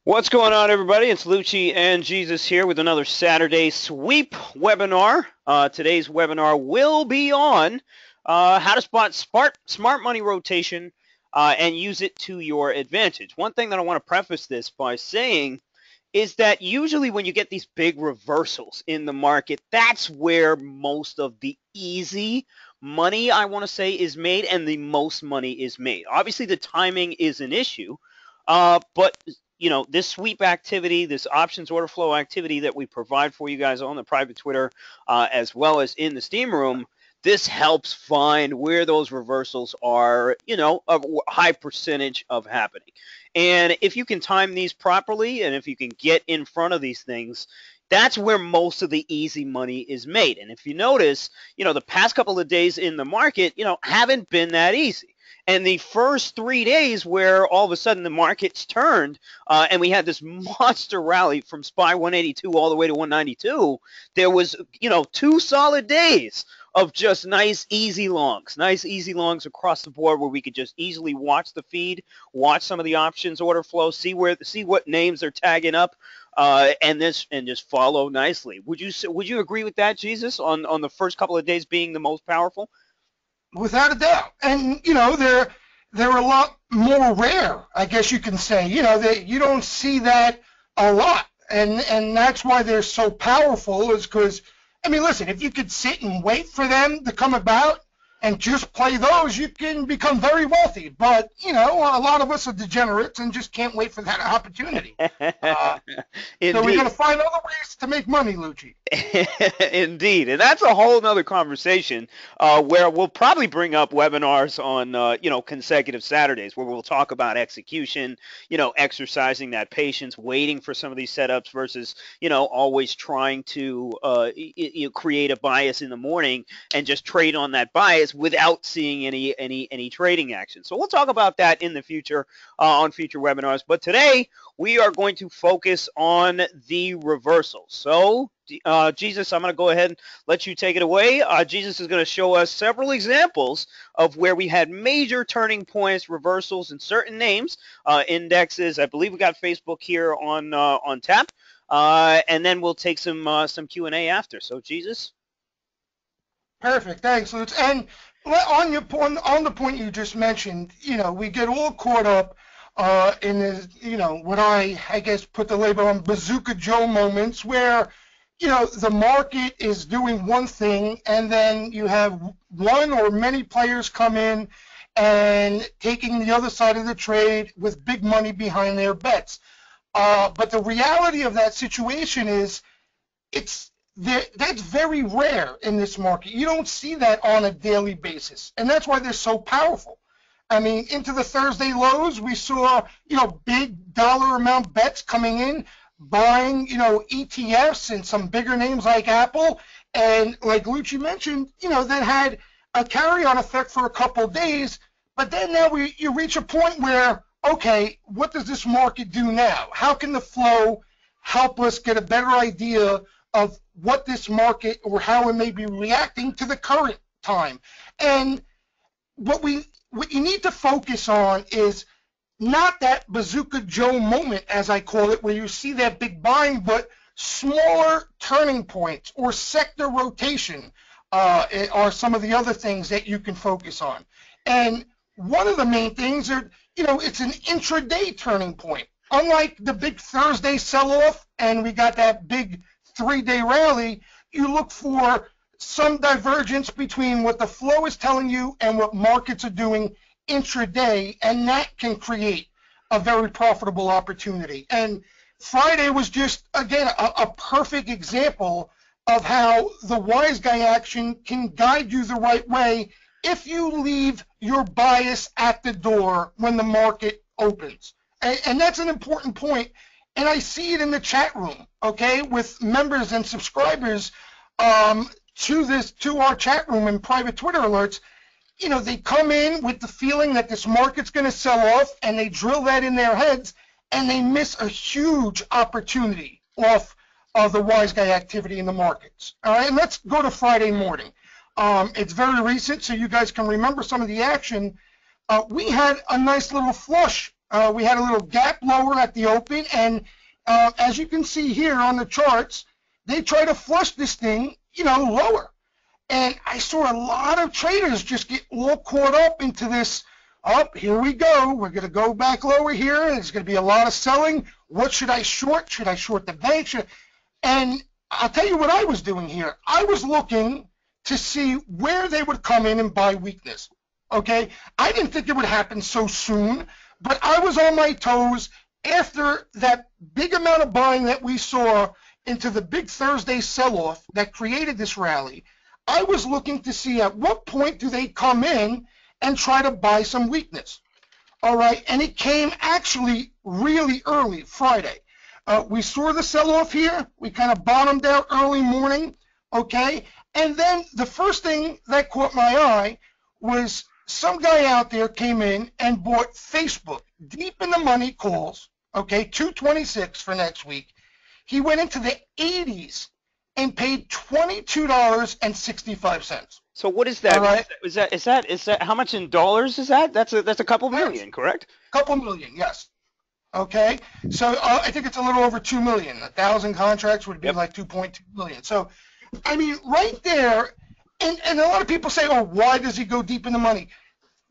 What's going on, everybody? It's Lucci and Jesus here with another Saturday Sweep webinar. Today's webinar will be on how to spot smart money rotation and use it to your advantage. One thing that I want to preface this by saying is that usually when you get these big reversals in the market, that's where most of the easy money, I want to say, is made and the most money is made. Obviously, the timing is an issue, but you know, this sweep activity, this options order flow activity that we provide for you guys on the private Twitter, as well as in the Steam room, this helps find where those reversals are, you know, a high percentage of happening. And if you can time these properly, and if you can get in front of these things, that's where most of the easy money is made. And if you notice, you know, the past couple of days in the market, you know, haven't been that easy. And the first 3 days where all of a sudden the markets turned and we had this monster rally from SPY 182 all the way to 192, there was, you know, 2 solid days of just nice easy longs across the board where we could just easily watch the feed, watch some of the options order flow, see what names are tagging up, and just follow nicely. Would you agree with that, Jesus, on the first couple of days being the most powerful? Without a doubt. And, you know, they're a lot more rare, I guess you can say. You know, you don't see that a lot. And that's why they're so powerful, is because, I mean, listen, if you could sit and wait for them to come about and just play those, you can become very wealthy. But, you know, a lot of us are degenerates and just can't wait for that opportunity. So we got to find other ways to make money, Lucci. Indeed, and that's a whole nother conversation where we'll probably bring up webinars on you know, consecutive Saturdays where we'll talk about execution, you know, exercising that patience, waiting for some of these setups versus, you know, always trying to create a bias in the morning and just trade on that bias without seeing any trading action. So we'll talk about that in the future on future webinars. But today we are going to focus on the reversals. So Jesus, I'm going to go ahead and let you take it away. Jesus is going to show us several examples of where we had major turning points, reversals in certain names, indexes. I believe we got Facebook here on tap, and then we'll take some Q&A after. So, Jesus. Perfect. Thanks, Lutz. And on the point you just mentioned, you know, we get all caught up in the, you know, what I guess put the label on Bazooka Joe moments where, you know, the market is doing one thing and then you have one or many players come in and taking the other side of the trade with big money behind their bets. But the reality of that situation is that's very rare in this market. You don't see that on a daily basis, and that's why they're so powerful. I mean, into the Thursday lows, we saw, you know, big dollar amount bets coming in, buying, you know, ETFs and some bigger names like Apple. And like Lucci mentioned, you know, that had a carry-on effect for a couple of days. But then now you reach a point where, okay, what does this market do now? How can the flow help us get a better idea of what this market or how it may be reacting to the current time? And what you need to focus on is not that Bazooka Joe moment, as I call it, where you see that big buying, but smaller turning points or sector rotation are some of the other things that you can focus on. And one of the main things are, you know, it's an intraday turning point. Unlike the big Thursday sell-off and we got that big 3-day rally, you look for some divergence between what the flow is telling you and what markets are doing intraday, and that can create a very profitable opportunity. And Friday was just, again, a perfect example of how the wise guy action can guide you the right way if you leave your bias at the door when the market opens. And that's an important point. And I see it in the chat room, okay, with members and subscribers to our chat room and private Twitter alerts. You know, they come in with the feeling that this market's going to sell off, and they drill that in their heads, and they miss a huge opportunity off of the wise guy activity in the markets. All right, and let's go to Friday morning. It's very recent, so you guys can remember some of the action. We had a nice little flush We had a little gap lower at the open, and as you can see here on the charts, they try to flush this thing, lower. And I saw a lot of traders just get all caught up into this. Oh, here we go. We're going to go back lower here, and there's going to be a lot of selling. What should I short? Should I short the bank? And I'll tell you what I was doing here. I was looking to see where they would come in and buy weakness. Okay? I didn't think it would happen so soon, but I was on my toes after that big amount of buying that we saw into the big Thursday sell-off that created this rally. I was looking to see at what point do they come in and try to buy some weakness. All right, and it came actually really early Friday. We saw the sell-off here. We kind of bottomed out early morning, okay? And then the first thing that caught my eye was some guy out there came in and bought Facebook deep in the money calls, okay, 226 for next week. He went into the 80s and paid $22.65. So what is that? All right. Is that how much in dollars is that? That's a couple million, correct? Couple million, yes. Okay, so I think it's a little over 2 million. 1,000 contracts would be like 2.2 million. So, I mean, right there, and a lot of people say, oh, why does he go deep in the money?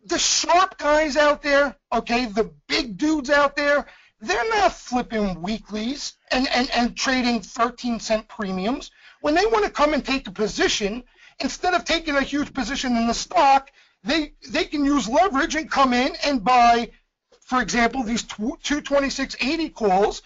The sharp guys out there, okay, the big dudes out there, they're not flipping weeklies and trading 13-cent premiums. When they want to come and take a position, instead of taking a huge position in the stock, they can use leverage and come in and buy, for example, these 226.80 calls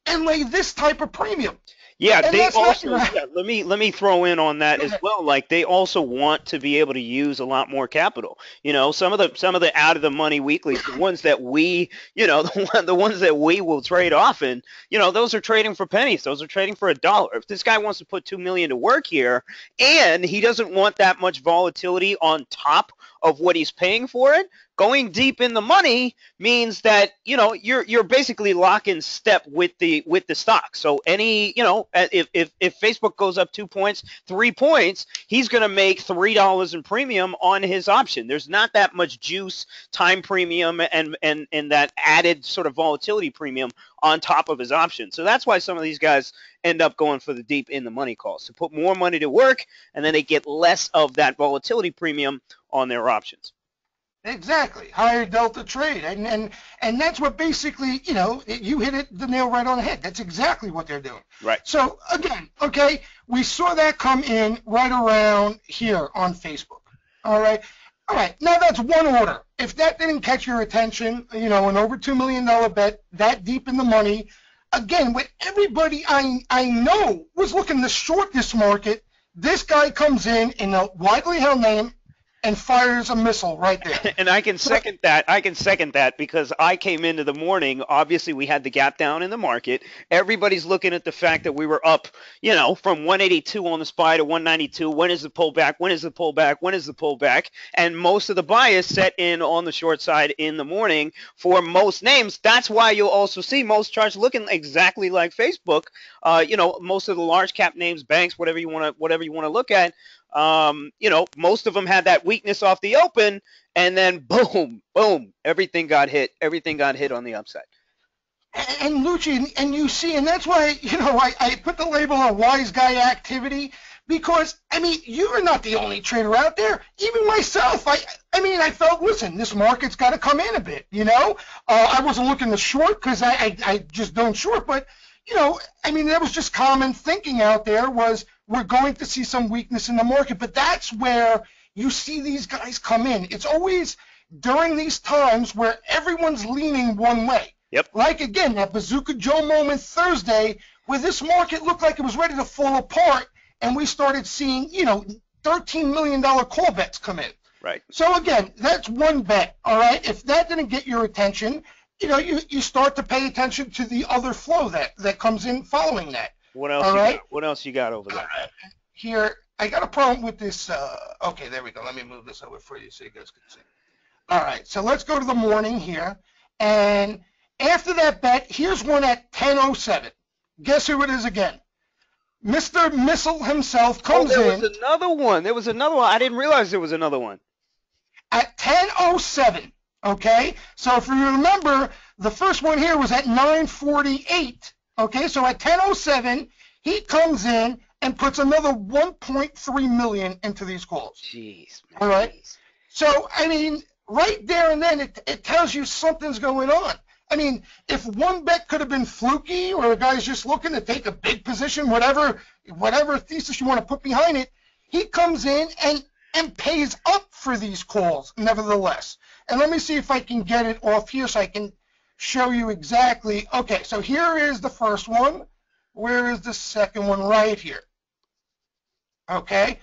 and lay this type of premium. Yeah, And they that's not also. right. Yeah, let me throw in on that as well. Like they also want to be able to use a lot more capital. Some of the out of the money weeklies, the ones that we, the ones that we will trade often, those are trading for pennies. Those are trading for $1. If this guy wants to put $2 million to work here, and he doesn't want that much volatility on top of what he's paying for it, going deep in the money means that you're basically lock in step with the stock. So if Facebook goes up 2 points, 3 points, he's going to make $3 in premium on his option. There's not that much juice, time premium, and that added sort of volatility premium on top of his option. So that's why some of these guys end up going for the deep in the money calls to put more money to work, and then they get less of that volatility premium on their options. Exactly, higher delta trade, and that's what basically, you hit the nail right on the head. That's exactly what they're doing. Right. So again, okay, we saw that come in right around here on Facebook. All right. Now that's one order. If that didn't catch your attention, an over $2 million bet that deep in the money, again, with everybody I know was looking to short this market, this guy comes in a widely held name and fires a missile right there. And I can second that. Because I came into the morning. Obviously, we had the gap down in the market. Everybody's looking at the fact that we were up, from 182 on the SPY to 192. When is the pullback? When is the pullback? When is the pullback? And most of the bias set in on the short side in the morning for most names. That's why you'll also see most charts looking exactly like Facebook. Most of the large cap names, banks, whatever you want to look at. Most of them had that weakness off the open, and then boom, everything got hit on the upside. And Lucci, and you see, and that's why, I put the label on wise guy activity, because, you're not the only trader out there. Even myself, I felt, listen, this market's got to come in a bit, I wasn't looking to short because I just don't short, but, that was just common thinking out there was, we're going to see some weakness in the market, but that's where you see these guys come in. It's always during these times where everyone's leaning one way. Yep. Like, again, that Bazooka Joe moment Thursday where this market looked like it was ready to fall apart, and we started seeing, $13 million call bets come in. Right. So, again, that's one bet, all right? If that didn't get your attention, you start to pay attention to the other flow that comes in following that. What else? Got? What else you got over there? Here, I got a problem with this. Okay, there we go. Let me move this over for you so you guys can see. All right, so let's go to the morning here. And after that bet, here's one at 10:07. Guess who it is again? Mr. Missile himself comes in. There was another one. I didn't realize there was another one. At 10:07. Okay, so if you remember, The first one here was at 9:48. Okay, so at 10:07, he comes in and puts another 1.3 million into these calls. Jeez, man. All right. So, I mean, right there and then, it tells you something's going on. I mean, if one bet could have been fluky or a guy's just looking to take a big position, whatever thesis you want to put behind it, he comes in and pays up for these calls, nevertheless. And let me see if I can get it off here so I can show you exactly. Okay, so here is the first one. Where is the second one? Right here. Okay.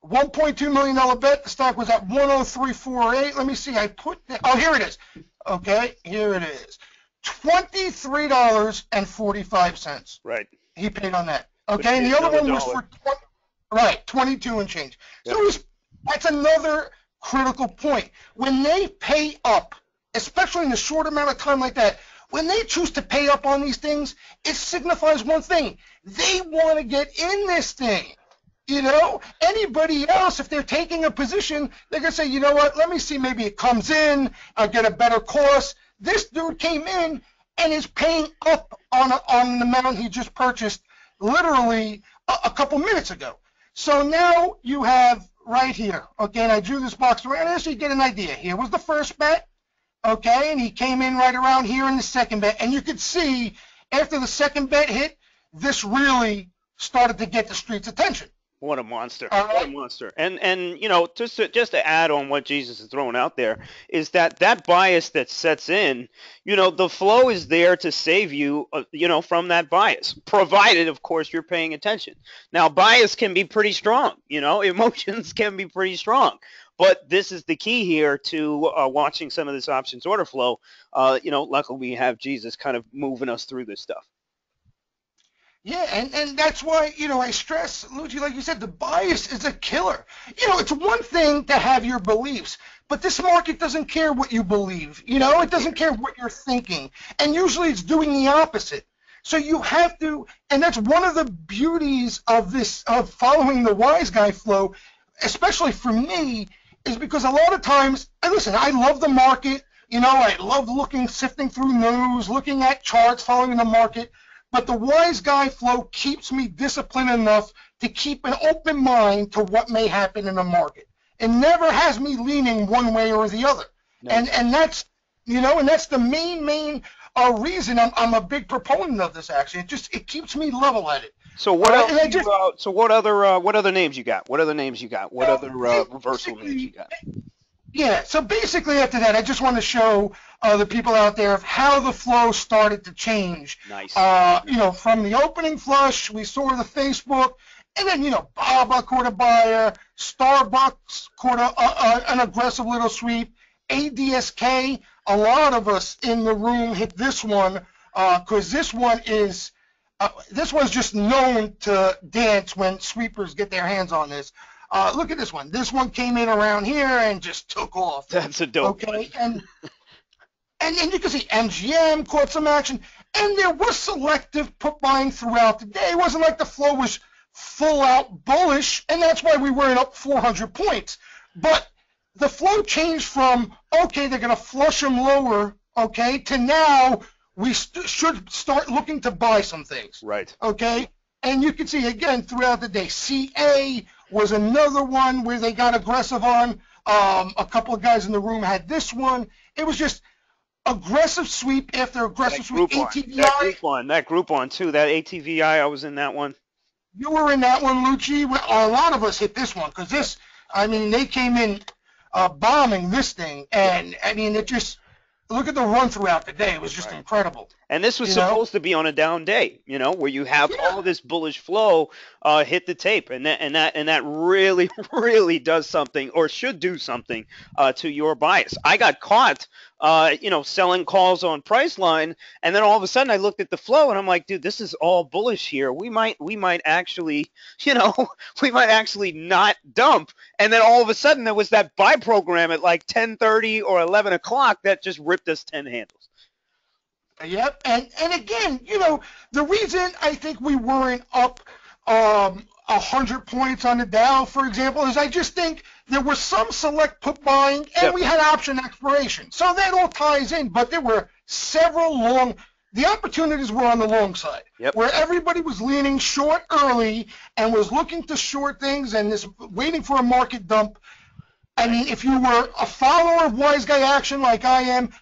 $1.2 million bet. The stock was at 103.48. Let me see. Oh, here it is. Okay, here it is. $23.45. Right. He paid on that. Okay, and the other one was for 22 and change. Yep. So that's another critical point. When they pay up, especially in a short amount of time like that, when they choose to pay up on these things, it signifies one thing. They want to get in this thing. You know, anybody else, if they're taking a position, they're going to say, you know what, let me see, maybe it comes in, I'll get a better cost. This dude came in and is paying up on the amount he just purchased literally a couple minutes ago. So now you have right here, okay, and I drew this box around here so you get an idea. Here was the first bet, okay, and he came in right around here in the second bet, and you could see after the second bet hit, this really started to get the street's attention. What a monster. What a monster. And you know, just to add on what Jesus is throwing out there is that bias that sets in, you know, the flow is there to save you, you know, from that bias, provided, of course, you're paying attention. Now, bias can be pretty strong, you know, emotions can be pretty strong. But this is the key here to watching some of this options order flow. You know, luckily we have Jesus kind of moving us through this stuff. Yeah, and that's why, you know, I stress, Lucci, like you said, the bias is a killer. You know, it's one thing to have your beliefs, but this market doesn't care what you believe. You know, it doesn't care what you're thinking. And usually it's doing the opposite. So you have to, and that's one of the beauties of this, of following the wise guy flow, especially for me, is because a lot of times, and listen, I love the market. You know, I love sifting through news, looking at charts, following the market. But the wise guy flow keeps me disciplined enough to keep an open mind to what may happen in the market. It never has me leaning one way or the other. No. And that's, you know, and that's the main reason I'm a big proponent of this. Actually, it keeps me level at it. So what else? What other names you got? What other names you got? What other reversal names you got? Yeah, so basically after that, I just want to show the people out there of how the flow started to change. Nice. You know, from the opening flush, we saw the Facebook, and then, you know, Baba caught a buyer, Starbucks caught an aggressive little sweep, ADSK, a lot of us in the room hit this one because this one's just known to dance when sweepers get their hands on this. Look at this one. This one came in around here and just took off. That's a dope one. Okay, and you can see MGM caught some action, and there was selective put buying throughout the day. It wasn't like the flow was full out bullish, and that's why we weren't up 400 points. But the flow changed from, okay, they're going to flush them lower, okay, to now we should start looking to buy some things. Right. Okay, and you can see, again, throughout the day, CA was another one where they got aggressive on. A couple of guys in the room had this one. It was just aggressive sweep after aggressive sweep. ATVI. That Groupon too. That ATVI, I was in that one. You were in that one, Lucci. A lot of us hit this one because this, I mean, they came in bombing this thing. And, I mean, it just, look at the run throughout the day. It was just incredible. And this was supposed to be on a down day, you know, where you have all this bullish flow hit the tape, and that really, really does something, or should do something, to your bias. I got caught, you know, selling calls on Priceline, and then all of a sudden I looked at the flow, and I'm like, dude, this is all bullish here. We might actually, you know, we might actually not dump. And then all of a sudden there was that buy program at like 10:30 or 11 o'clock that just ripped us 10 handles. Yep, and again, you know, the reason I think we weren't up 100 points on the Dow, for example, is I just think there was some select put buying, and we had option expiration. So that all ties in, but there were several long. The opportunities were on the long side, Yep. where everybody was leaning short early and was looking to short things and is waiting for a market dump. I mean, if you were a follower of wise guy action like I am,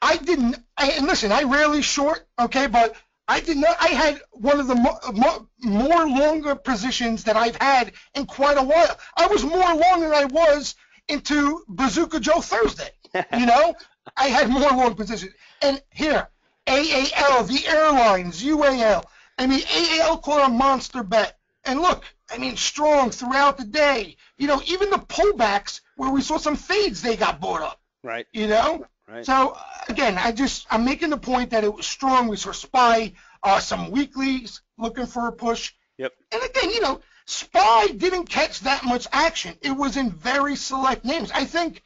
and listen, I rarely short, okay, but I did not. I had one of the more longer positions that I've had in quite a while. I was more long than I was into Bazooka Joe Thursday. You know, I had more long positions. And here, AAL, the airlines, UAL. I mean, AAL caught a monster bet. And look, I mean, strong throughout the day. You know, even the pullbacks where we saw some fades, they got bought up. Right. You know? Right. So, again, I'm making the point that it was strong. We saw SPY, some weeklies looking for a push. Yep. And again, you know, SPY didn't catch that much action. It was in very select names. I think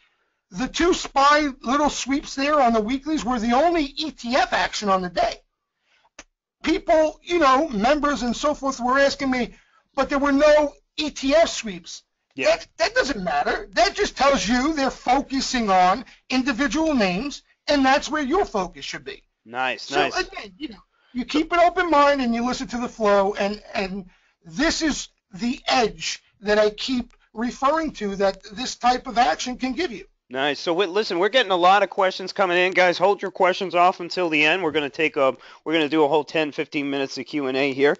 the two SPY little sweeps there on the weeklies were the only ETF action on the day. People, you know, members and so forth were asking me, but there were no ETF sweeps. Yeah. That doesn't matter. That just tells you they're focusing on individual names, and that's where your focus should be. Nice. So again, you know, you keep an open mind and you listen to the flow, and this is the edge that I keep referring to that this type of action can give you. Nice. So listen, we're getting a lot of questions coming in, guys. Hold your questions off until the end. We're going to do a whole 10, 15 minutes of Q&A here.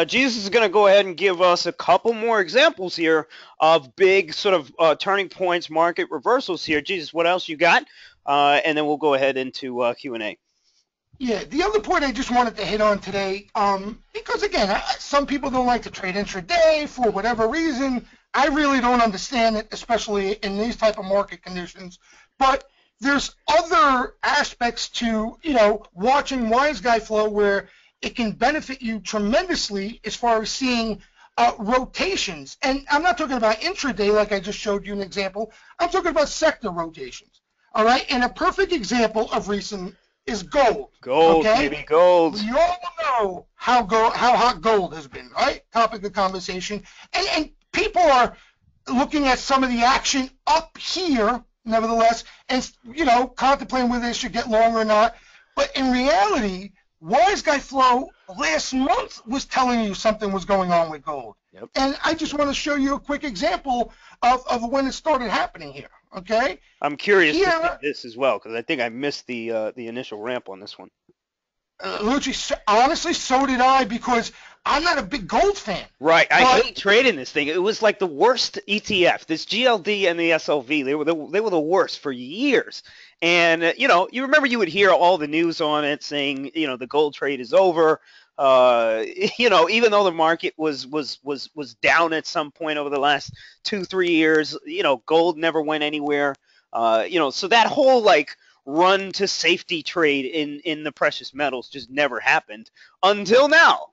Jesus is going to go ahead and give us a couple more examples here of big sort of turning points, market reversals here. Jesus, what else you got? And then we'll go ahead into Q&A. Yeah, the other point I just wanted to hit on today, because again, some people don't like to trade intraday for whatever reason. I really don't understand it, especially in these type of market conditions. But there's other aspects to, you know, watching wise guy flow where it can benefit you tremendously as far as seeing rotations. And I'm not talking about intraday like I just showed you an example. I'm talking about sector rotations. All right, and a perfect example of recent is gold. Gold, okay? baby, gold. We all know how hot gold has been, right? Topic of conversation. And people are looking at some of the action up here, nevertheless, and, you know, contemplating whether they should get long or not. But in reality, Wise Guy Flow last month was telling you something was going on with gold. Yep. And I just want to show you a quick example of when it started happening here, okay? I'm curious to see this as well because I think I missed the initial ramp on this one. Lucci, honestly, so did I, because I'm not a big gold fan. Right, I hate trading this thing. It was like the worst ETF. This GLD and the SLV, they were the worst for years. And you know, you remember you would hear all the news on it saying, you know, the gold trade is over. You know, even though the market was down at some point over the last 2-3 years, you know, gold never went anywhere. You know, so that whole like run to safety trade in the precious metals just never happened until now.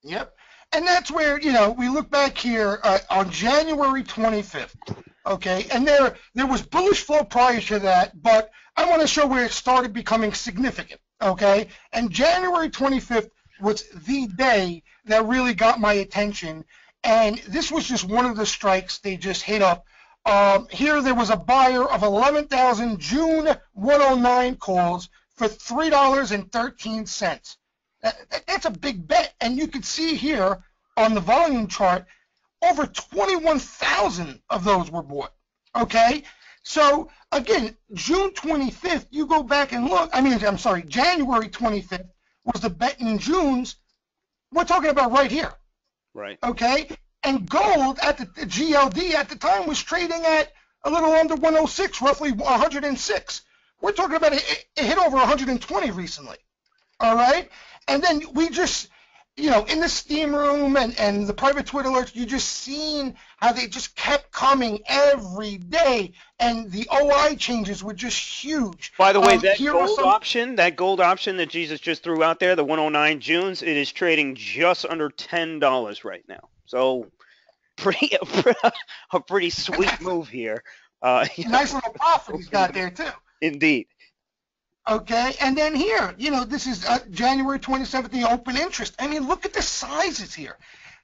Yep. And that's where, you know, we look back here on January 25th, okay, and there was bullish flow prior to that, but I want to show where it started becoming significant, okay, and January 25th was the day that really got my attention, and this was just one of the strikes they just hit up. Here there was a buyer of 11,000 June 109 calls for $3.13. That's a big bet, and you can see here on the volume chart, over 21,000 of those were bought, okay? So, again, June 25th, you go back and look, January 25th was the bet in June's. We're talking about right here. Right. Okay? And gold at the GLD at the time was trading at a little under 106, roughly 106. We're talking about it hit over 120 recently. All right? And then we just, you know, in the steam room and the private Twitter alerts, you just seen how they just kept coming every day, and the OI changes were just huge. By the way, that gold option that Jesus just threw out there, the 109 Junes, it is trading just under $10 right now. So a pretty sweet move here. Nice little profit he's got there too. Indeed. Okay, and then here, you know, this is January 27th, the open interest. I mean, look at the sizes here.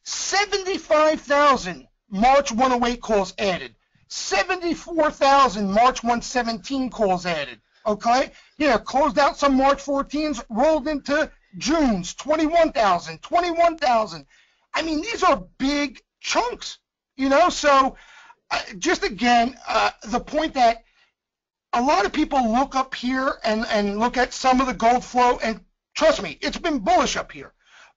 75,000 March 108 calls added. 74,000 March 117 calls added. Okay? Closed out some March 14s, rolled into June's, 21,000, 21,000. I mean, these are big chunks, so just again, the point that a lot of people look up here and look at some of the gold flow, and trust me, it's been bullish up here.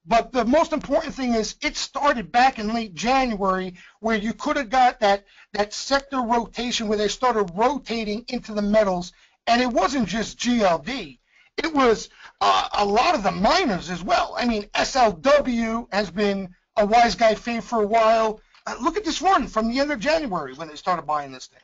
But the most important thing is it started back in late January where you could have got that sector rotation where they started rotating into the metals, and it wasn't just GLD. It was a lot of the miners as well. I mean, SLW has been a wise guy fave for a while. Look at this run from the end of January when they started buying this thing.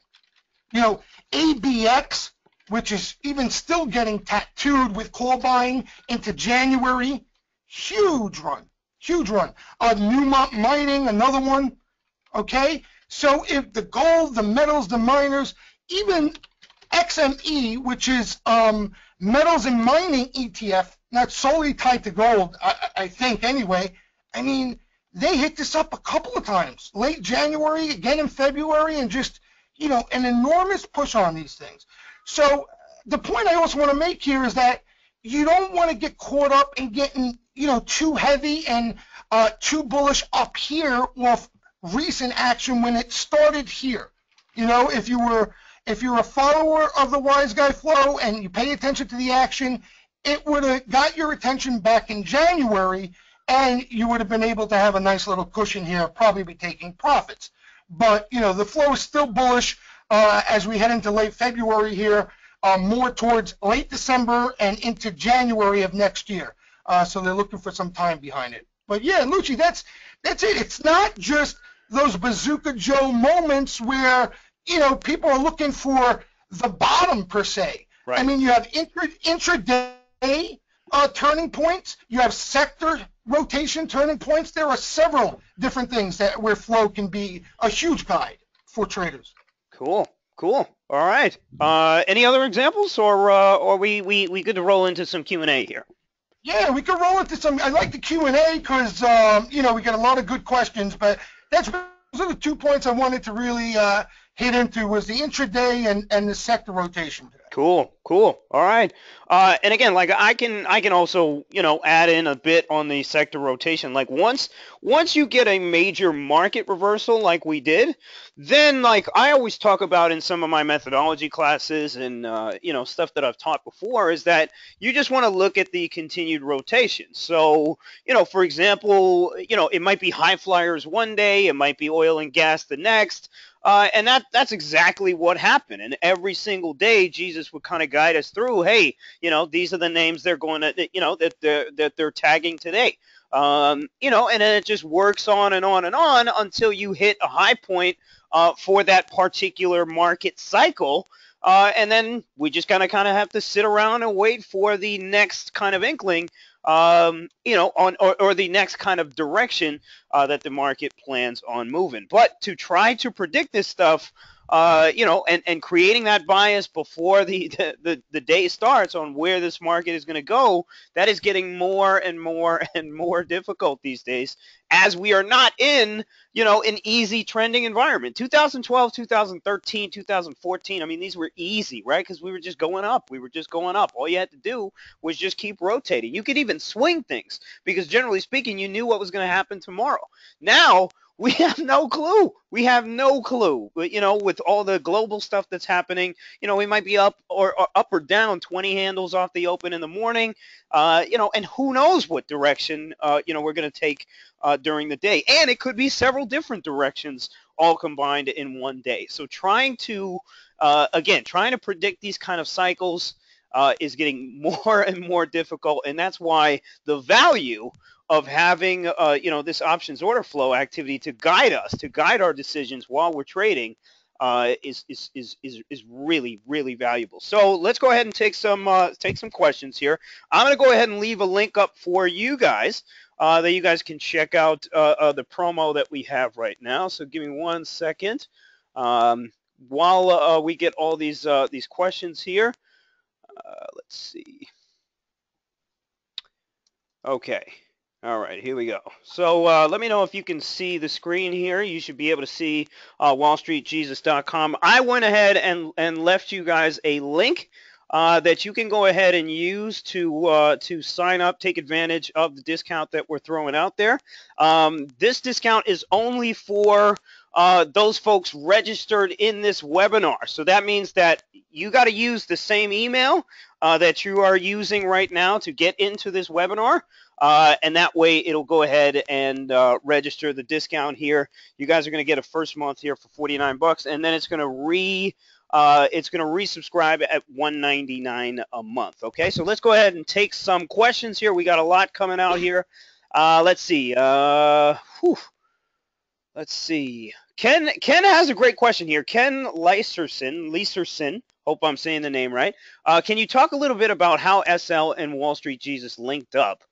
ABX, which is even still getting tattooed with call buying into January, huge run, huge run. Newmont Mining, another one, okay? So if the gold, the metals, the miners, even XME, which is metals and mining ETF, not solely tied to gold, I think anyway, I mean, they hit this up a couple of times, late January, again in February, and just, an enormous push on these things. So the point I also want to make here is that you don't want to get caught up in getting, too heavy and too bullish up here off recent action when it started here. If you're a follower of the wise guy flow and you pay attention to the action, it would have got your attention back in January, and you would have been able to have a nice little cushion here, probably be taking profits. But, the flow is still bullish as we head into late February here, more towards late December and into January of next year. So they're looking for some time behind it. But, yeah, Lucci, that's it. It's not just those Bazooka Joe moments where, people are looking for the bottom, per se. Right. I mean, you have intraday turning points. You have sector rotation turning points. There are several different things where flow can be a huge guide for traders. Cool. All right. Any other examples, or are we good to roll into some Q&A here? Yeah, we could roll into some. I like the Q&A because we got a lot of good questions. But those are the 2 points I wanted to really hit into was the intraday and the sector rotation today. Cool. All right. And again, like I can also, add in a bit on the sector rotation. Like once you get a major market reversal like we did, then like I always talk about in some of my methodology classes and, stuff that I've taught before is that you just want to look at the continued rotation. So, for example, it might be high flyers one day, it might be oil and gas the next. And that's exactly what happened. And every single day, Jesus would kind of guide us through, hey, these are the names they're going to, that they're tagging today. And then it just works on and on and on until you hit a high point for that particular market cycle. And then we just kind of have to sit around and wait for the next kind of inkling, or the next kind of direction that the market plans on moving. But to try to predict this stuff, and creating that bias before the day starts on where this market is going to go, that is getting more and more and more difficult these days, as we are not in, an easy trending environment. 2012, 2013, 2014, I mean, these were easy, right? Because we were just going up. All you had to do was just keep rotating. You could even swing things because generally speaking, you knew what was going to happen tomorrow. Now, we have no clue. With all the global stuff that's happening, we might be up or down 20 handles off the open in the morning, and who knows what direction, we're going to take during the day. And it could be several different directions all combined in one day. So trying to predict these kind of cycles is getting more and more difficult. And that's why the value of having, this options order flow activity to guide our decisions while we're trading, is really, really valuable. So let's go ahead and take some questions here. I'm going to go ahead and leave a link up for you guys that you guys can check out the promo that we have right now. So give me 1 second while we get all these questions here. Let's see. Okay. All right, here we go. So let me know if you can see the screen here. You should be able to see wallstreetjesus.com. I went ahead and left you guys a link that you can go ahead and use to sign up, take advantage of the discount that we're throwing out there. This discount is only for those folks registered in this webinar. So that means that you got to use the same email that you are using right now to get into this webinar. And that way it'll go ahead and register the discount here. You guys are going to get a first month here for $49, and then it's going to resubscribe at $199 a month. Okay, so let's go ahead and take some questions here. We got a lot coming out here. Let's see. Let's see. Ken has a great question here. Ken Leiserson, hope I'm saying the name right. Can you talk a little bit about how SL and Wall Street Jesus linked up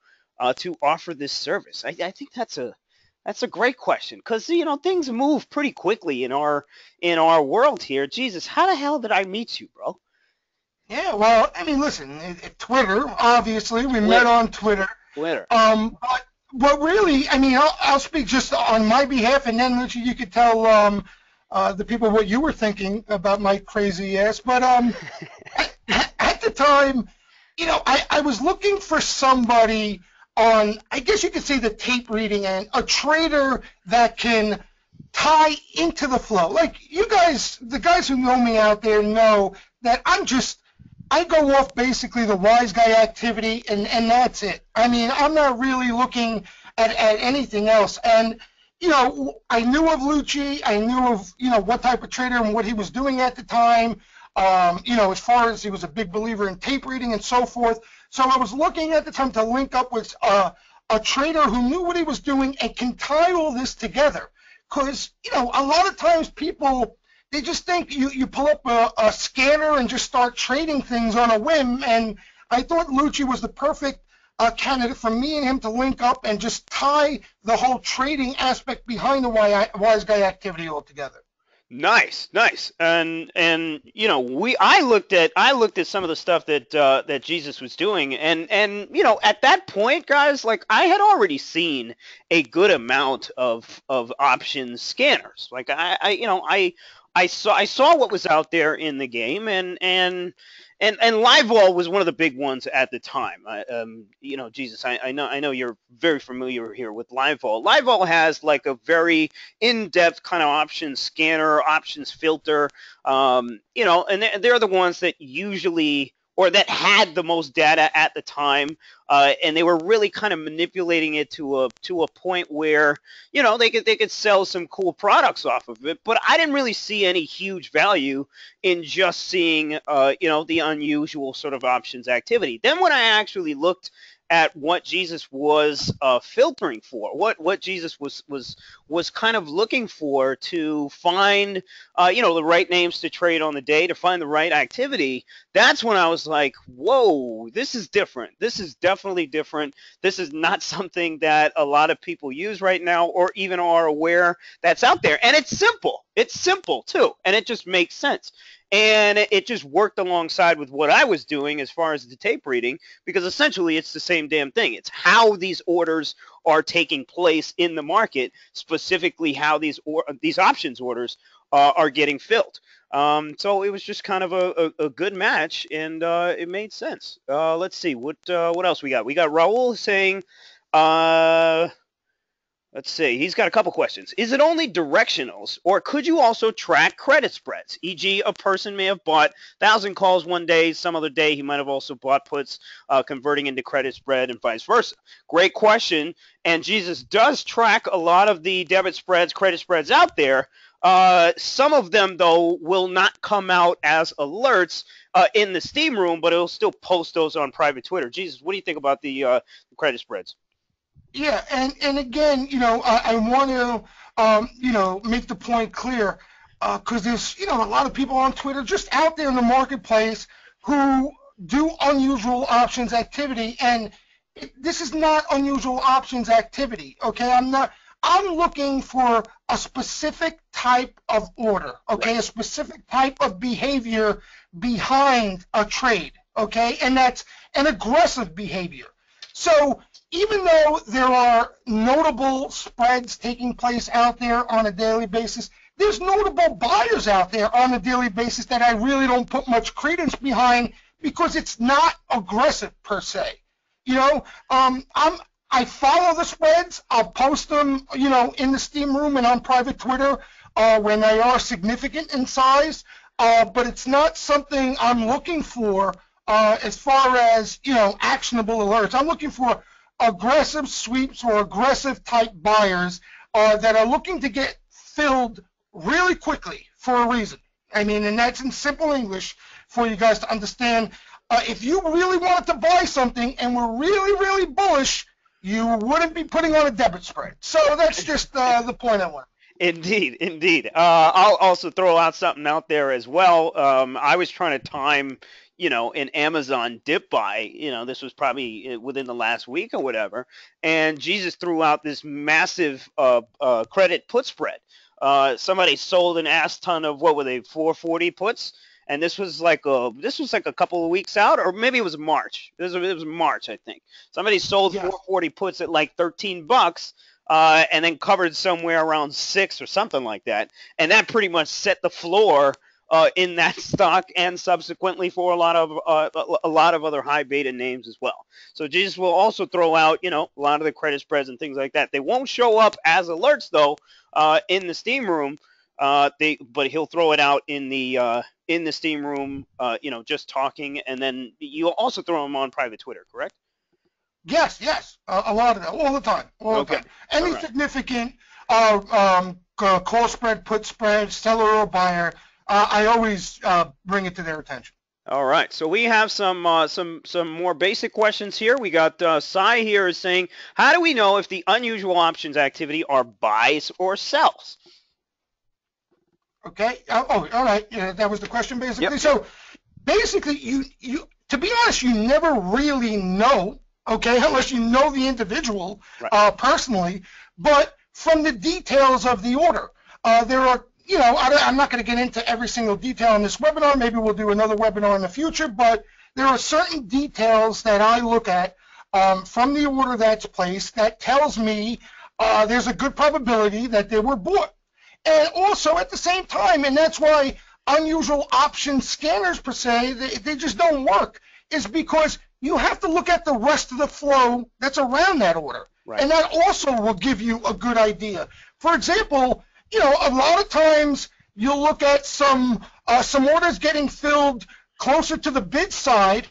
to offer this service? I think that's a great question, because things move pretty quickly in our world here. Jesus, how the hell did I meet you, bro? Yeah, well, I mean, listen, Twitter, obviously, we met on Twitter. But really, I mean, I'll speak just on my behalf, and then Lucia, you could tell the people what you were thinking about my crazy ass. But at the time, I was looking for somebody on, I guess you could say, the tape reading end, a trader that can tie into the flow. Like you guys, the guys who know me out there know that I go off basically the wise guy activity, and that's it. I mean, I'm not really looking at anything else. And, I knew of Lucci. I knew of, what type of trader and what he was doing at the time, as far as he was a big believer in tape reading and so forth. So I was looking at the time to link up with a trader who knew what he was doing and can tie all this together. Because, a lot of times people, they just think you pull up a scanner and just start trading things on a whim, and I thought Lucci was the perfect candidate for me and him to link up and just tie the whole trading aspect behind the wise guy activity all together. Nice. And I looked at some of the stuff that Jesus was doing, and at that point, guys, like I had already seen a good amount of option scanners. Like I saw what was out there in the game, and LiveVol was one of the big ones at the time. Jesus, I know you're very familiar here with LiveVol. LiveVol has like a very in-depth kind of options scanner, options filter, and they're the ones that usually, or that had the most data at the time, and they were really kind of manipulating it to a point where they could sell some cool products off of it. But I didn't really see any huge value in just seeing the unusual sort of options activity. Then when I actually looked at what Jesus was filtering for, what Jesus was kind of looking for to find the right names to trade on the day, to find the right activity, that's when I was like, whoa, this is different. This is definitely different. This is not something that a lot of people use right now or even are aware that's out there. And it's simple. It's simple too, and it just makes sense. And it just worked alongside with what I was doing as far as the tape reading, because essentially it's the same damn thing. It's how these orders are taking place in the market, specifically how these options orders are getting filled. So it was just kind of a good match, and it made sense. Let's see, what else we got? We got Raul saying, let's see. He's got a couple questions. Is it only directionals, or could you also track credit spreads? E.g., a person may have bought 1,000 calls one day, some other day he might have also bought puts, converting into credit spread, and vice versa. Great question. And Jesus does track a lot of the debit spreads, credit spreads out there. Some of them, though, will not come out as alerts in the Steam room, but it'll still post those on private Twitter. Jesus, what do you think about the credit spreads? Yeah, and again, I want to, make the point clear, because there's, a lot of people on Twitter just out there in the marketplace who do unusual options activity, and this is not unusual options activity, okay? I'm looking for a specific type of order, okay? Right. A specific type of behavior behind a trade, okay? And that's an aggressive behavior. So even though there are notable spreads taking place out there on a daily basis, there's notable buyers out there on a daily basis that I really don't put much credence behind, because it's not aggressive per se. You know, I follow the spreads. I'll post them, you know, in the Steam Room and on private Twitter when they are significant in size. But it's not something I'm looking for as far as, you know, actionable alerts. I'm looking for aggressive sweeps or aggressive type buyers that are looking to get filled really quickly for a reason. I mean, and that's in simple English for you guys to understand. If you really wanted to buy something and were really, really bullish, you wouldn't be putting on a debit spread. So that's just the point I want. Indeed, indeed. I'll also throw out something out there as well. I was trying to time, you know, an Amazon dip buy. You know, this was probably within the last week or whatever. And Jesus threw out this massive credit put spread. Somebody sold an ass ton of, what were they, 440 puts? And this was like a couple of weeks out, or maybe it was March. It was March, I think. Somebody sold 440 puts at like $13, and then covered somewhere around $6 or something like that. And that pretty much set the floor in that stock, and subsequently for a lot of other high beta names as well. So Jesus will also throw out, you know, a lot of the credit spreads and things like that. They won't show up as alerts though in the Steam Room. But he'll throw it out in the Steam Room, you know, just talking, and then you'll also throw them on private Twitter, correct? Yes, a lot of that, all the time, the time. Any significant call spread, put spread, seller or buyer, I always bring it to their attention. All right, so we have some more basic questions here. We got Sai here is saying, how do we know if the unusual options activity are buys or sells? Okay. All right. Yeah, that was the question, basically. Yep. So, basically, you to be honest, you never really know. Okay, unless you know the individual personally. But from the details of the order, there are. You know, I'm not going to get into every single detail in this webinar. Maybe we'll do another webinar in the future. But there are certain details that I look at from the order that's placed that tells me there's a good probability that they were bought. And also at the same time, and that's why unusual option scanners per se, they just don't work, is because you have to look at the rest of the flow that's around that order. Right. And that also will give you a good idea. For example, you know, a lot of times you'll look at some orders getting filled closer to the bid side,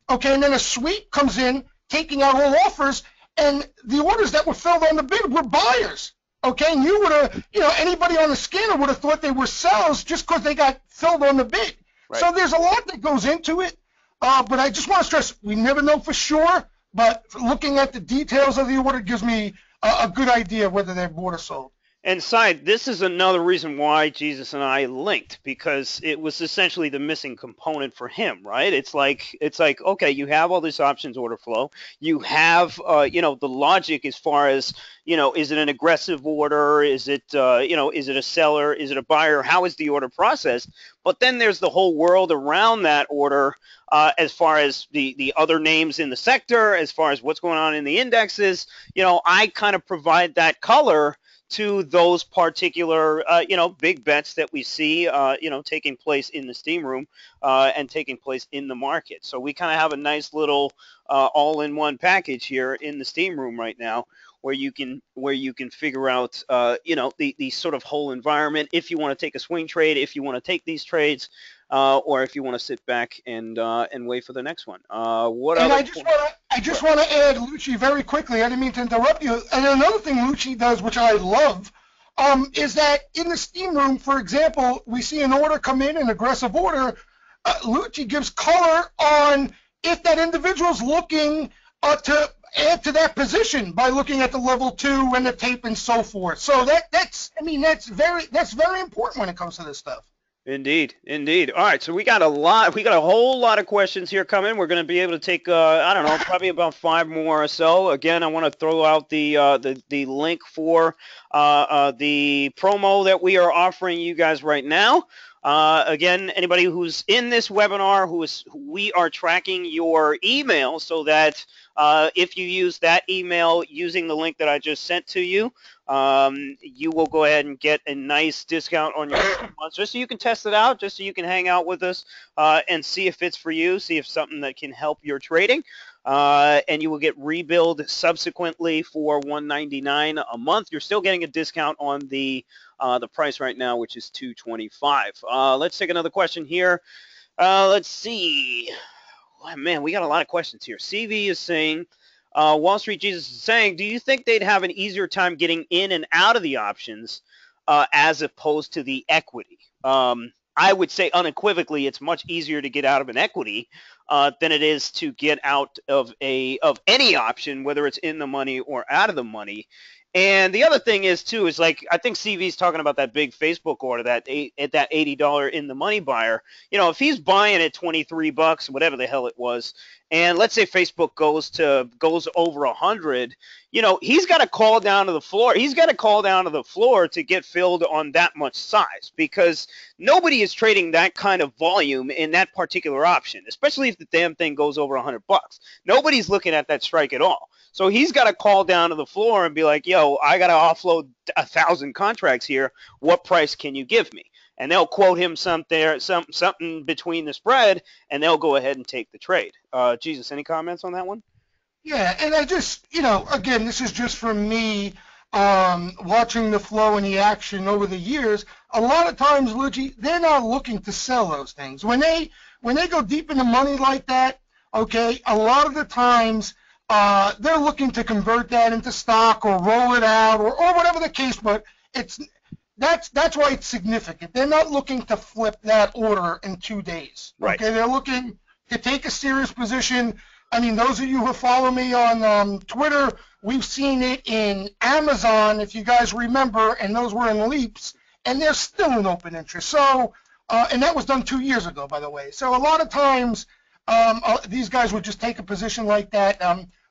okay, and then a sweep comes in taking out all offers, and the orders that were filled on the bid were buyers. Okay, and you would have, you know, anybody on the scanner would have thought they were sellers just because they got filled on the bid. Right. So there's a lot that goes into it, but I just want to stress, we never know for sure, but looking at the details of the order gives me a good idea whether they're bought or sold. And Side, this is another reason why Jesus and I linked, because it was essentially the missing component for him, right? It's like, okay, you have all this options order flow. You have, you know, the logic as far as, you know, is it an aggressive order? Is it, you know, is it a seller? Is it a buyer? How is the order processed? But then there's the whole world around that order as far as the other names in the sector, as far as what's going on in the indexes. You know, I kind of provide that color to those particular, you know, big bets that we see, you know, taking place in the Steam Room and taking place in the market. So we kind of have a nice little all-in-one package here in the Steam Room right now, where you can figure out, you know, the sort of whole environment. If you want to take a swing trade, if you want to take these trades, or if you want to sit back and wait for the next one. I just want to add, Lucci, very quickly. I didn't mean to interrupt you. And another thing Lucci does, which I love, is that in the Steam Room, for example, we see an order come in, an aggressive order. Lucci gives color on if that individual's looking to add to that position by looking at the level 2 and the tape and so forth. So that's very important when it comes to this stuff. Indeed. All right, so we got a whole lot of questions here coming. We're going to be able to take, I don't know, probably about 5 more or so. Again, I want to throw out the link for the promo that we are offering you guys right now. Again, anybody who's in this webinar, we are tracking your email so that if you use that email using the link that I just sent to you, you will go ahead and get a nice discount on your month, just so you can test it out, just so you can hang out with us and see if it's for you, see if something that can help your trading. And you will get rebilled subsequently for $199 a month. You're still getting a discount on the price right now, which is $225. Let's take another question here. Let's see. Oh, man, we got a lot of questions here. CV is saying, Wall Street Jesus is saying, do you think they'd have an easier time getting in and out of the options as opposed to the equity? I would say unequivocally it's much easier to get out of an equity than it is to get out of any option, whether it's in the money or out of the money. And the other thing is too is like I think CV's talking about that big Facebook order that $80 in the money buyer. You know, if he's buying at $23, whatever the hell it was, and let's say Facebook goes over 100, you know, he's got to call down to the floor. He's got to call down to the floor to get filled on that much size, because nobody is trading that kind of volume in that particular option, especially if the damn thing goes over $100. Nobody's looking at that strike at all. So he's got to call down to the floor and be like, yo, I got to offload 1,000 contracts here. What price can you give me? And they'll quote him something between the spread, and they'll go ahead and take the trade. Jesus, any comments on that one? Yeah, and I just, you know, again, this is just from me watching the flow and the action over the years. A lot of times, Lucci, they're not looking to sell those things. When they go deep in the money like that, okay, a lot of the times they're looking to convert that into stock or roll it out or whatever the case, but that's why it's significant. They're not looking to flip that order in 2 days. Right. Okay, they're looking to take a serious position. I mean, those of you who follow me on Twitter, we've seen it in Amazon, if you guys remember, and those were in leaps, and there's still an open interest. So, and that was done 2 years ago, by the way. So a lot of times these guys would just take a position like that,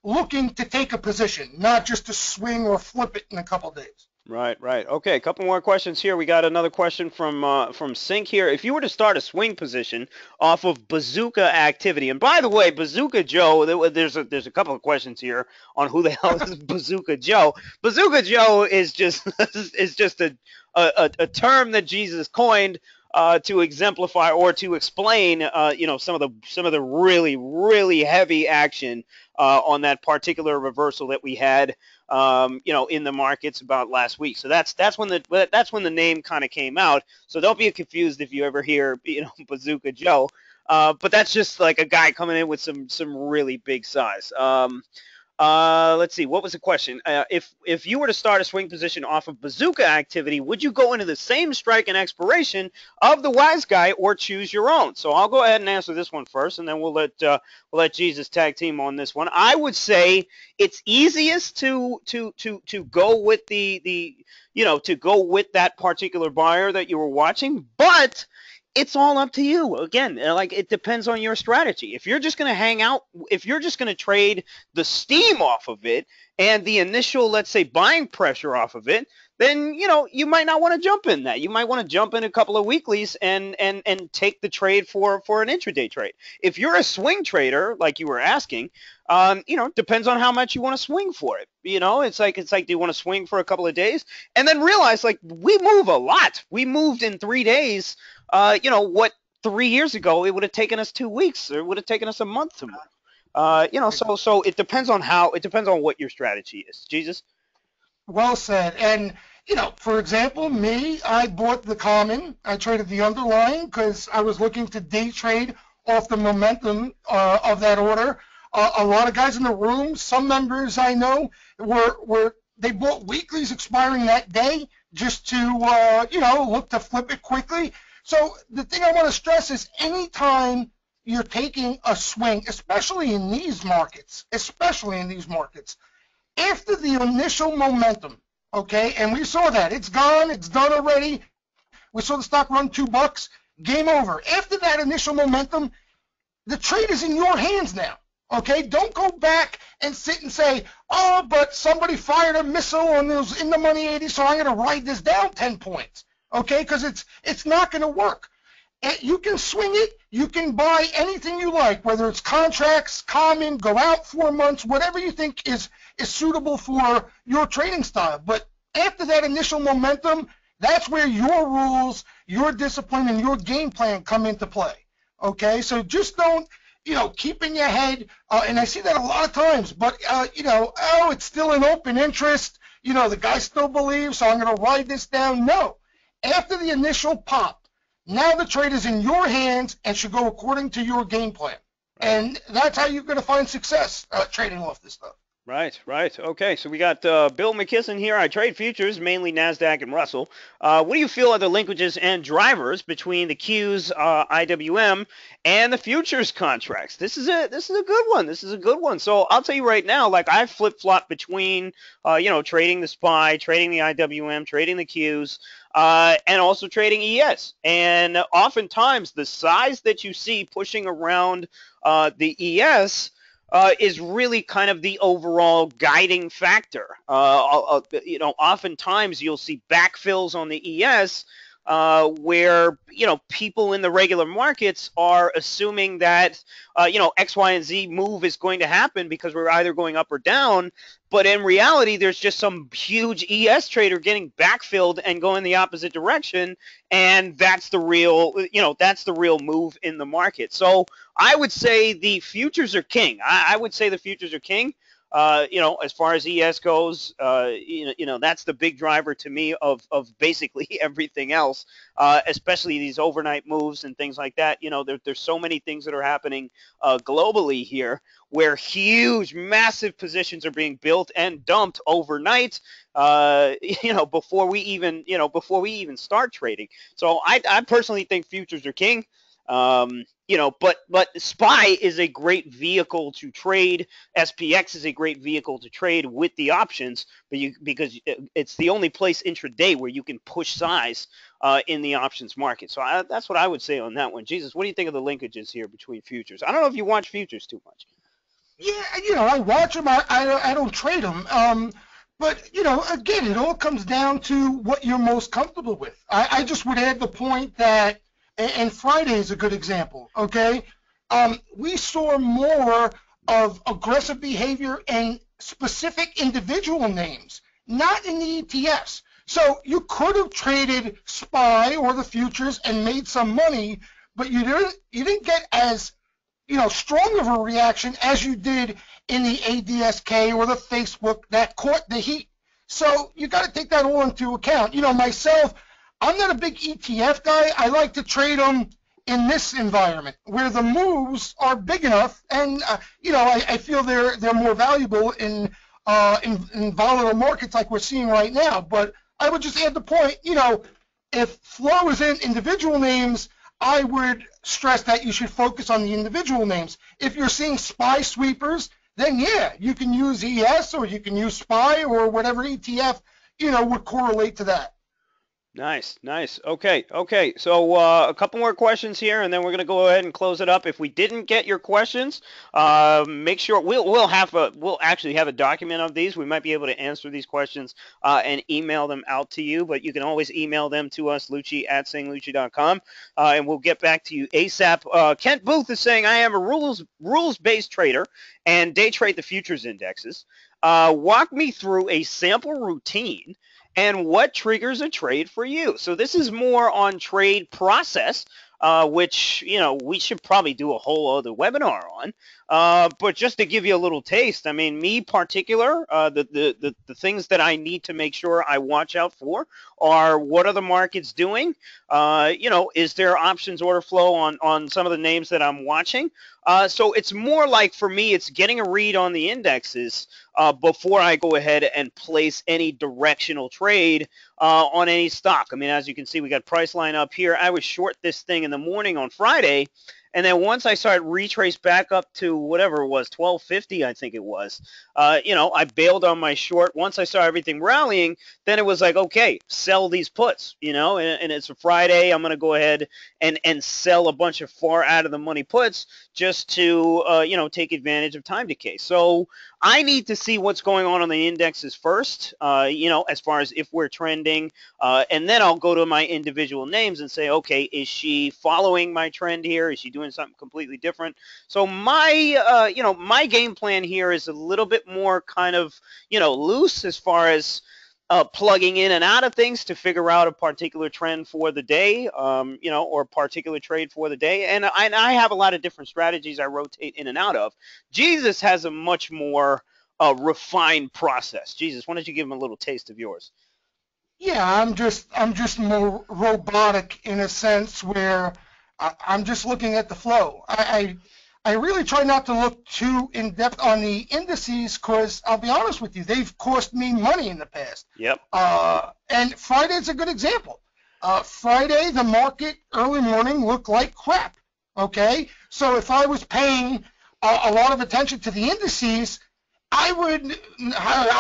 looking to take a position, not just to swing or flip it in a couple of days. Right, right. Okay, a couple more questions here. We got another question from Sync here. If you were to start a swing position off of Bazooka activity, and by the way, Bazooka Joe, there's a couple of questions here on who the hell is Bazooka Joe. Bazooka Joe is just a term that Jesus coined to exemplify or to explain, you know, some of the really, really heavy action on that particular reversal that we had, you know, in the markets about last week. So that's when the name kind of came out. So don't be confused if you ever hear, you know, Bazooka Joe. But that's just like a guy coming in with some really big size. Let's see, what was the question? If you were to start a swing position off of Bazooka activity, would you go into the same strike and expiration of the wise guy or choose your own? So I'll go ahead and answer this one first, and then we'll let Jesus tag team on this one. I would say it's easiest to go with the you know, to go with that particular buyer that you were watching, but it's all up to you. Again, like, it depends on your strategy. If you're just going to hang out, if you're just going to trade the steam off of it and the initial, let's say, buying pressure off of it, then, you know, you might not want to jump in that. You might want to jump in a couple of weeklies and take the trade for an intraday trade. If you're a swing trader, like you were asking, you know, depends on how much you want to swing for it. You know, it's like, do you want to swing for a couple of days and then realize, like, we move a lot. We moved in 3 days. You know, what 3 years ago, it would have taken us 2 weeks, or it would have taken us a month to move. You know, so it depends on what your strategy is. Jesus? Well said. And, you know, for example, me, I bought the common. I traded the underlying because I was looking to day trade off the momentum of that order. A lot of guys in the room, some members I know, they bought weeklies expiring that day just to, you know, look to flip it quickly. So the thing I want to stress is anytime you're taking a swing, especially in these markets, after the initial momentum, okay, and we saw that. It's gone. It's done already. We saw the stock run $2. Game over. After that initial momentum, the trade is in your hands now, okay? Don't go back and sit and say, oh, but somebody fired a missile and it was in the money 80, so I'm going to write this down 10 points. Okay, because it's not going to work. You can swing it. You can buy anything you like, whether it's contracts, common, go out 4 months, whatever you think is suitable for your trading style. But after that initial momentum, that's where your rules, your discipline, and your game plan come into play. Okay, so just don't, keep in your head, and I see that a lot of times, but, oh, it's still an open interest. The guy still believes, so I'm going to ride this down. No. After the initial pop, now the trade is in your hands and should go according to your game plan. And that's how you're going to find success trading off this stuff. Right. Okay, so we got Bill McKisson here. I trade futures, mainly NASDAQ and Russell. What do you feel are the linkages and drivers between the Qs, IWM, and the futures contracts? This is a good one. So I'll tell you right now, like I flip-flop between, trading the SPY, trading the IWM, trading the Qs, and also trading ES. And oftentimes the size that you see pushing around the ES is really kind of the overall guiding factor. Oftentimes you'll see backfills on the ES where, people in the regular markets are assuming that, X, Y, and Z move is going to happen because we're either going up or down. But in reality, there's just some huge ES trader getting backfilled and going the opposite direction. And that's the real, move in the market. So I would say the futures are king. I would say the futures are king. As far as ES goes, that's the big driver to me of basically everything else, especially these overnight moves and things like that. There's so many things that are happening globally here where huge, massive positions are being built and dumped overnight, before we even start trading. So I personally think futures are king. But SPY is a great vehicle to trade. SPX is a great vehicle to trade with the options, because it's the only place intraday where you can push size in the options market. So that's what I would say on that one. Jesus, what do you think of the linkages here between futures? I don't know if you watch futures too much. Yeah, I watch them. I don't trade them. But, again, it all comes down to what you're most comfortable with. I just would add the point that, and Friday is a good example, okay? We saw more of aggressive behavior in specific individual names, not in the ETFs. So you could have traded SPY or the futures and made some money, but you didn't get as strong of a reaction as you did in the ADSK or the Facebook that caught the heat. So you got to take that all into account. Myself, I'm not a big ETF guy. I like to trade them in this environment where the moves are big enough, and I feel they're more valuable in volatile markets like we're seeing right now. But I would just add the point, if flow is in individual names, I would stress that you should focus on the individual names. If you're seeing SPY sweepers, then yeah, you can use ES or you can use SPY or whatever ETF, would correlate to that. Nice. Okay. So a couple more questions here, and then we're going to go ahead and close it up. If we didn't get your questions, make sure we'll actually have a document of these. We might be able to answer these questions and email them out to you, but you can always email them to us, Lucci@sayinglucci.com, and we'll get back to you ASAP. Kent Booth is saying, I am a rules-based trader and day trade the futures indexes. Walk me through a sample routine and what triggers a trade for you. So this is more on trade process, which, we should probably do a whole other webinar on. But just to give you a little taste, I mean, me particular, the things that I need to make sure I watch out for are what are the markets doing? Is there options order flow on some of the names that I'm watching? So it's more like, for me, it's getting a read on the indexes before I go ahead and place any directional trade on any stock. I mean, as you can see, we got Priceline up here. I was short this thing in the morning on Friday, and then once I started retrace back up to whatever it was, 1250, I think it was, I bailed on my short. Once I saw everything rallying, then it was like, okay, sell these puts, and it's a Friday. I'm going to go ahead and sell a bunch of far out of the money puts just to, take advantage of time decay. So I need to see what's going on the indexes first, as far as if we're trending, and then I'll go to my individual names and say, okay, is she following my trend here? Is she doing something completely different? So my game plan here is a little bit more kind of, loose as far as plugging in and out of things to figure out a particular trend for the day, or a particular trade for the day. And I have a lot of different strategies I rotate in and out of. Jesus has a much more refined process. Jesus, why don't you give him a little taste of yours? Yeah, I'm just more robotic in a sense where I'm just looking at the flow. I really try not to look too in depth on the indices because I'll be honest with you, they've cost me money in the past. Yep. And Friday's a good example. Friday, the market early morning looked like crap. Okay, so if I was paying a lot of attention to the indices, I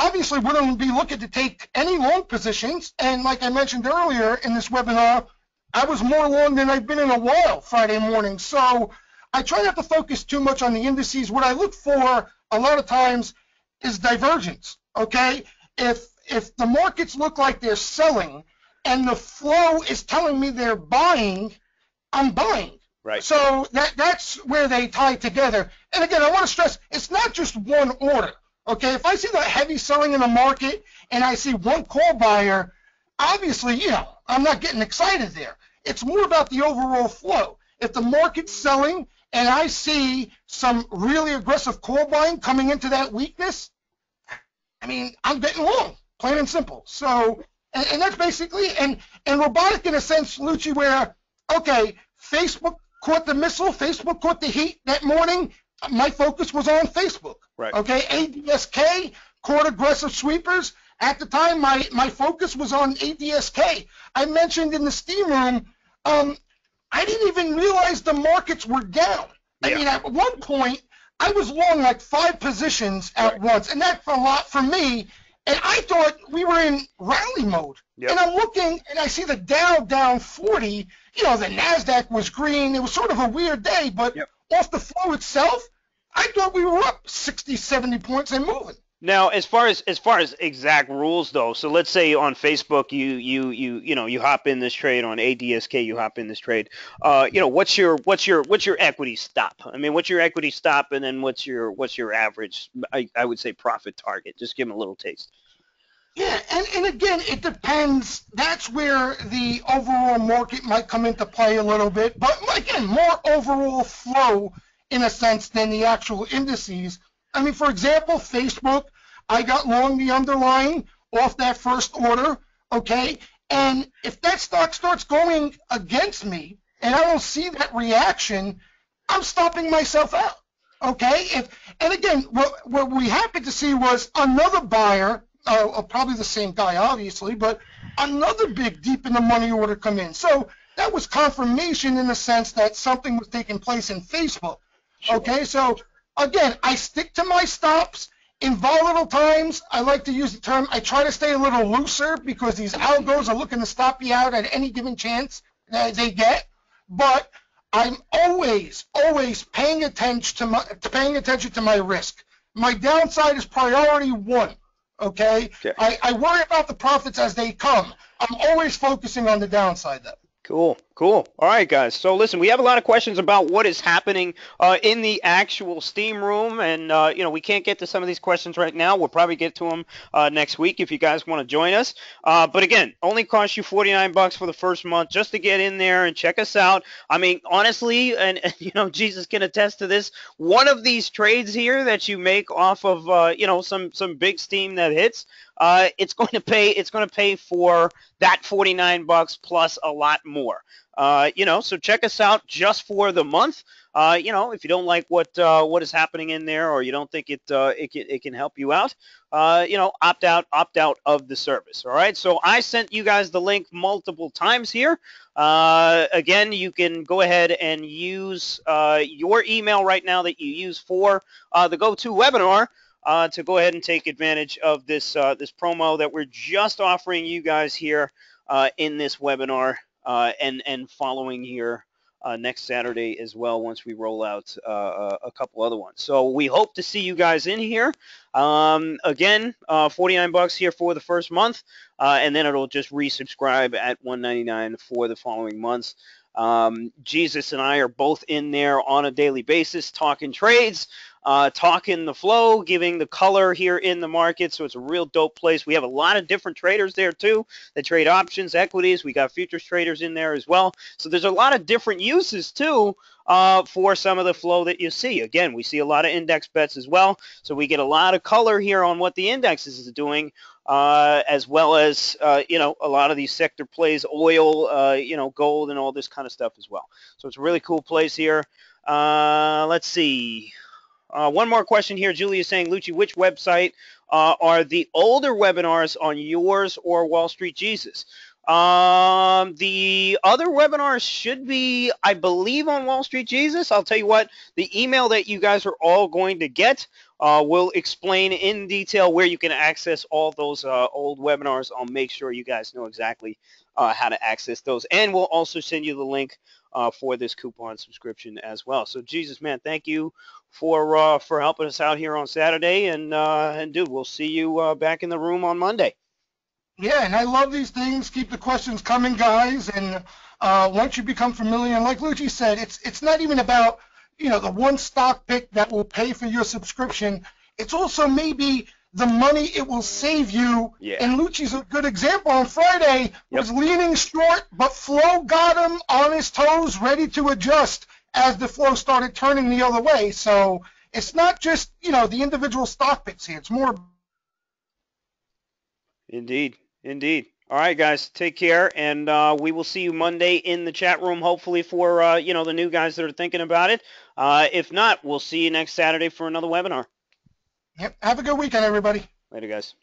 obviously wouldn't be looking to take any long positions. And like I mentioned earlier in this webinar, I was more long than I've been in a while Friday morning. So I try not to focus too much on the indices. What I look for a lot of times is divergence, okay? If the markets look like they're selling and the flow is telling me they're buying, I'm buying. Right. So that's where they tie together. And again, I want to stress, it's not just one order, okay? If I see the heavy selling in the market and I see one call buyer, obviously, I'm not getting excited there. It's more about the overall flow. If the market's selling and I see some really aggressive call buying coming into that weakness, I'm getting long, plain and simple. So, and that's basically, and robotic in a sense, Lucci, where, okay, Facebook caught the missile, Facebook caught the heat that morning, my focus was on Facebook. Right. Okay, ADSK caught aggressive sweepers. At the time, my focus was on ADSK. I mentioned in the steam room, I didn't even realize the markets were down. Yeah. At one point, I was long like 5 positions at once, and that's a lot for me. And I thought we were in rally mode. Yep. And I'm looking, and I see the Dow down 40. The NASDAQ was green. It was sort of a weird day, but off the flow itself, I thought we were up 60, 70 points and moving. Now, as far as exact rules though, so let's say on Facebook you hop in this trade, on ADSK you hop in this trade. What's your equity stop? What's your equity stop, and then what's your average? I would say profit target. Just give them a little taste. Yeah, and again, it depends. That's where the overall market might come into play a little bit, but again, more overall flow in a sense than the actual indices. For example, Facebook, I got long the underlying off that first order, okay? And if that stock starts going against me and I don't see that reaction, I'm stopping myself out, okay? And again, what we happened to see was another buyer, probably the same guy, obviously, but another big deep in the money order come in. So that was confirmation in the sense that something was taking place in Facebook, okay? So again, I stick to my stops. In volatile times, I like to use the term, I try to stay a little looser because these algos are looking to stop you out at any given chance that they get. But I'm always paying attention to my risk. My downside is priority 1, okay? I worry about the profits as they come. I'm always focusing on the downside, though. Cool. All right, guys. So listen, we have a lot of questions about what is happening in the actual steam room, and we can't get to some of these questions right now. We'll probably get to them next week if you guys want to join us. But again, only costs you $49 for the first month just to get in there and check us out. Honestly, and Jesus can attest to this. One of these trades here that you make off of some big steam that hits, it's going to pay for that $49 plus a lot more. So check us out just for the month. If you don't like what is happening in there, or you don't think it can help you out, opt out of the service. All right. So I sent you guys the link multiple times here. Again, you can go ahead and use your email right now that you use for the GoToWebinar. To go ahead and take advantage of this promo that we're just offering you guys here in this webinar, and following here next Saturday as well once we roll out a couple other ones. So we hope to see you guys in here. Again, $49 here for the first month, and then it'll just resubscribe at $199 for the following months. Jesus and I are both in there on a daily basis talking trades, talking the flow, giving the color here in the market. So it's a real dope place. We have a lot of different traders there too that trade options, equities. We got futures traders in there as well. So there's a lot of different uses too for some of the flow that you see. Again, we see a lot of index bets as well. So we get a lot of color here on what the indexes is doing. As well as, you know, a lot of these sector plays, oil, you know, gold and all this kind of stuff as well. So it's a really cool place here. Let's see. One more question here. Julie is saying, Lucci, which website are the older webinars on, yours or Wall Street Jesus? The other webinars should be, I believe, on Wall Street Jesus. I'll tell you what, the email that you guys are all going to get will explain in detail where you can access all those old webinars. I'll make sure you guys know exactly how to access those. And we'll also send you the link for this coupon subscription as well. So, Jesus, man, thank you for helping us out here on Saturday. And dude, we'll see you back in the room on Monday. Yeah, and I love these things. Keep the questions coming, guys. And once you become familiar, and like Lucci said, it's not even about, you know, the one stock pick that will pay for your subscription. It's also maybe the money it will save you. Yeah. And Lucci's a good example. On Friday, was leaning short, but flow got him on his toes, ready to adjust as the flow started turning the other way. So it's not just, you know, the individual stock picks here. It's more. Indeed. Indeed. All right, guys, take care, and we will see you Monday in the chat room, hopefully for, you know, the new guys that are thinking about it. If not, we'll see you next Saturday for another webinar. Yep. Have a good weekend, everybody. Later, guys.